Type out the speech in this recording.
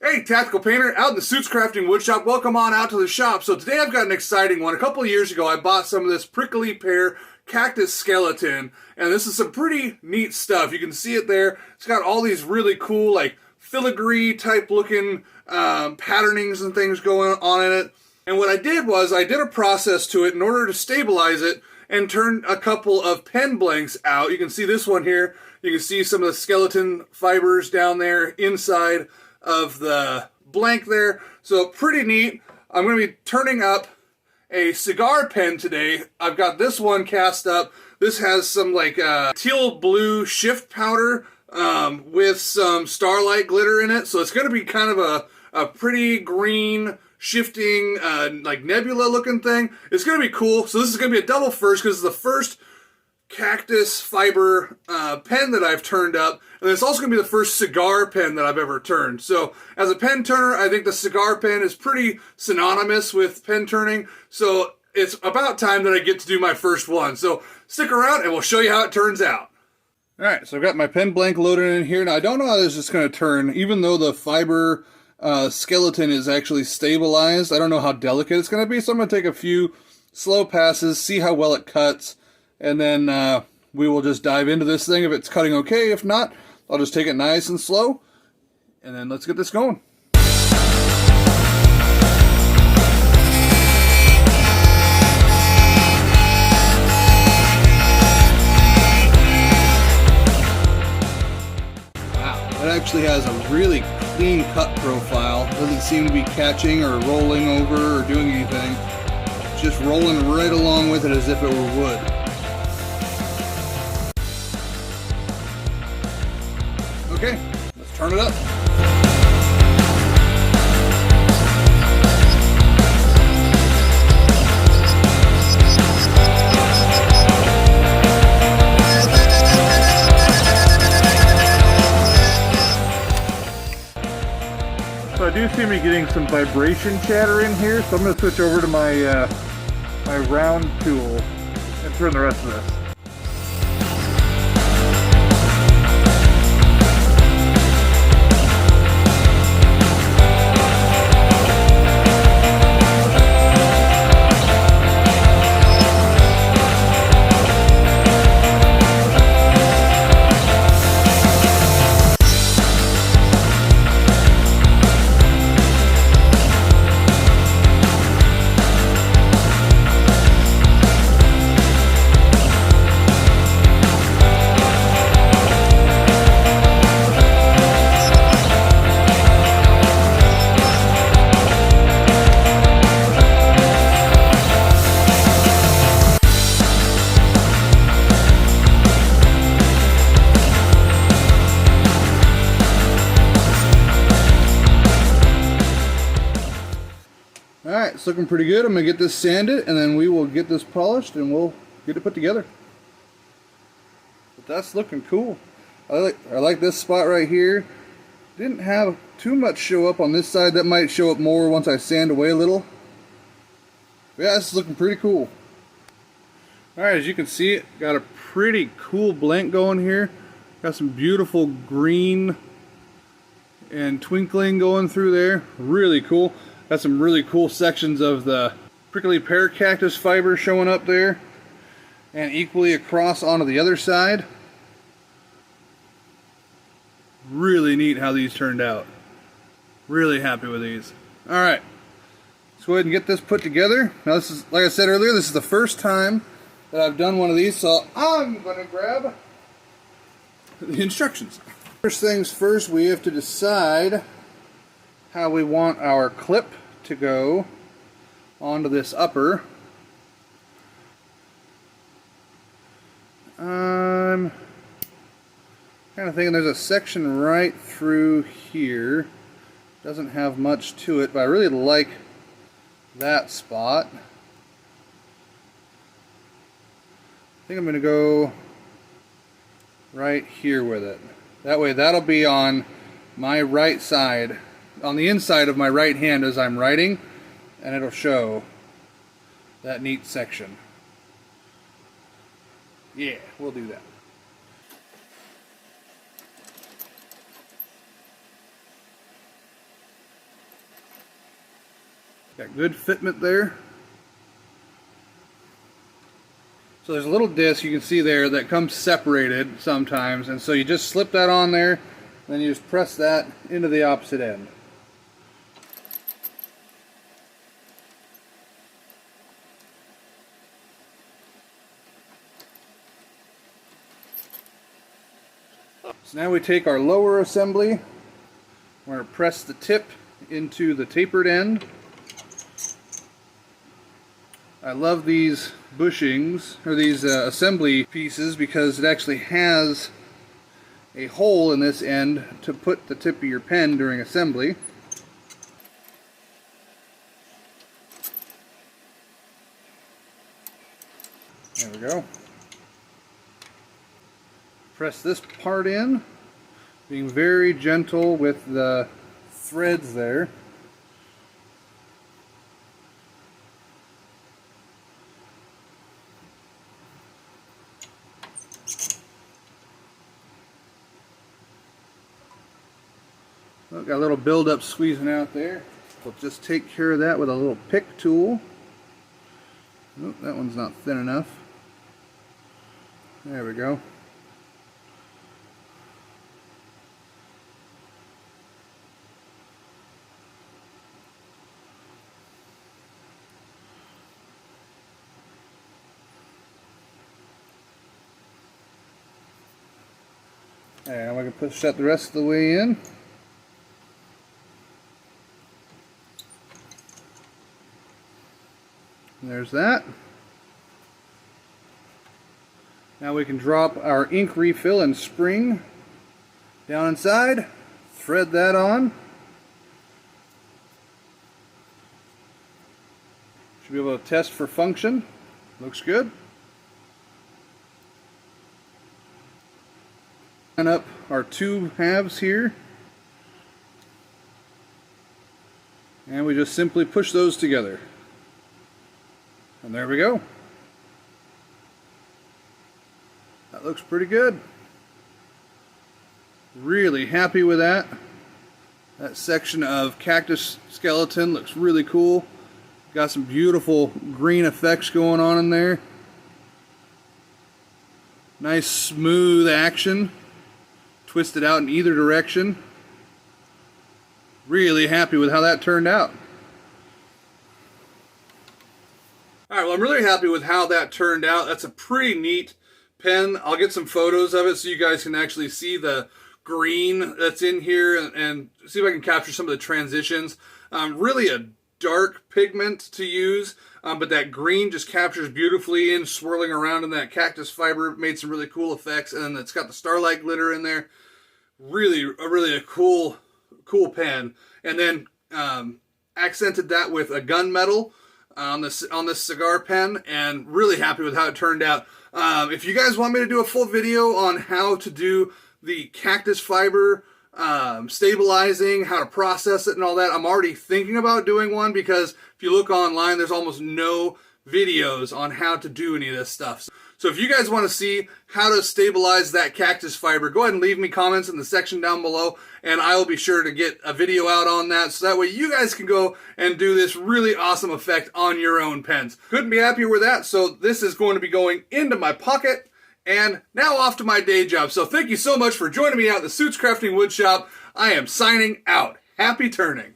Hey, Tactical Painter, out in the Suits Crafting Woodshop. Welcome on out to the shop. So today I've got an exciting one. A couple of years ago I bought some of this Prickly Pear Cactus Skeleton, and this is some pretty neat stuff. You can see it there. It's got all these really cool, like, filigree type looking patternings and things going on in it. And what I did was I did a process to it in order to stabilize it and turn a couple of pen blanks out. You can see this one here. You can see some of the skeleton fibers down there inside of the blank there. So pretty neat. I'm going to be turning up a cigar pen today. I've got this one cast up. This has some like teal blue shift powder with some starlight glitter in it. So it's going to be kind of a pretty green shifting like nebula looking thing. It's going to be cool. So this is going to be a double first because it's the first cactus fiber pen that I've turned up, and it's also going to be the first cigar pen that I've ever turned. So as a pen turner, I think the cigar pen is pretty synonymous with pen turning, so it's about time that I get to do my first one. So stick around and we'll show you how it turns out. Alright, so I've got my pen blank loaded in here. Now I don't know how this is going to turn, even though the fiber skeleton is actually stabilized. I don't know how delicate it's going to be, so I'm going to take a few slow passes, see how well it cuts, and then we will just dive into this thing if it's cutting okay. If not, I'll just take it nice and slow, and then let's get this going. Wow, that actually has a really clean cut profile. Doesn't seem to be catching or rolling over or doing anything. Just rolling right along with it as if it were wood. Okay, let's turn it up. So I do seem to be getting some vibration chatter in here, so I'm going to switch over to my my round tool and turn the rest of this. Alright, it's looking pretty good. I'm going to get this sanded, and then we will get this polished, and we'll get it put together. But that's looking cool. I like this spot right here. Didn't have too much show up on this side. That might show up more once I sand away a little. But yeah, this is looking pretty cool. Alright, as you can see, it got a pretty cool blank going here. Got some beautiful green and twinkling going through there. Really cool. Got some really cool sections of the Prickly Pear Cactus fiber showing up there, and equally across onto the other side. Really neat how these turned out. Really happy with these. Alright, let's go ahead and get this put together. Now this is, like I said earlier, this is the first time that I've done one of these, so I'm going to grab the instructions. First things first, we have to decide how we want our clip to go onto this upper. I'm kind of thinking there's a section right through here. Doesn't have much to it, but I really like that spot. I think I'm going to go right here with it. That way that'll be on my right side, on the inside of my right hand as I'm writing, and it'll show that neat section. Yeah, we'll do that. Got good fitment there. So there's a little disc you can see there that comes separated sometimes, and so you just slip that on there, and then you just press that into the opposite end. So now we take our lower assembly, we're going to press the tip into the tapered end. I love these bushings, or these assembly pieces, because it actually has a hole in this end to put the tip of your pen during assembly. There we go. Press this part in, being very gentle with the threads there. Look, got a little buildup squeezing out there. We'll just take care of that with a little pick tool. Oh, that one's not thin enough. There we go. And I can push that the rest of the way in. There's that. Now we can drop our ink refill and spring down inside, thread that on. Should be able to test for function. Looks good. Line up our two halves here, and we just simply push those together. And there we go. That looks pretty good. Really happy with that. That section of Cactus Skeleton looks really cool. Got some beautiful green effects going on in there. Nice smooth action. Twisted out in either direction. Really happy with how that turned out. Alright, well, I'm really happy with how that turned out. That's a pretty neat pen. I'll get some photos of it so you guys can actually see the green that's in here and see if I can capture some of the transitions. Really a dark pigment to use, but that green just captures beautifully in, swirling around in that cactus fiber. Made some really cool effects, and it's got the starlight glitter in there. Really a cool pen. And then accented that with a gunmetal on this cigar pen, and really happy with how it turned out. If you guys want me to do a full video on how to do the cactus fiber stabilizing, how to process it and all that, I'm already thinking about doing one, because if you look online, there's almost no videos on how to do any of this stuff. So if you guys want to see how to stabilize that cactus fiber, go ahead and leave me comments in the section down below, and I will be sure to get a video out on that, so that way you guys can go and do this really awesome effect on your own pens. Couldn't be happier with that, so this is going to be going into my pocket, and now off to my day job. So thank you so much for joining me out at the Suits Crafting Woodshop. I am signing out. Happy turning.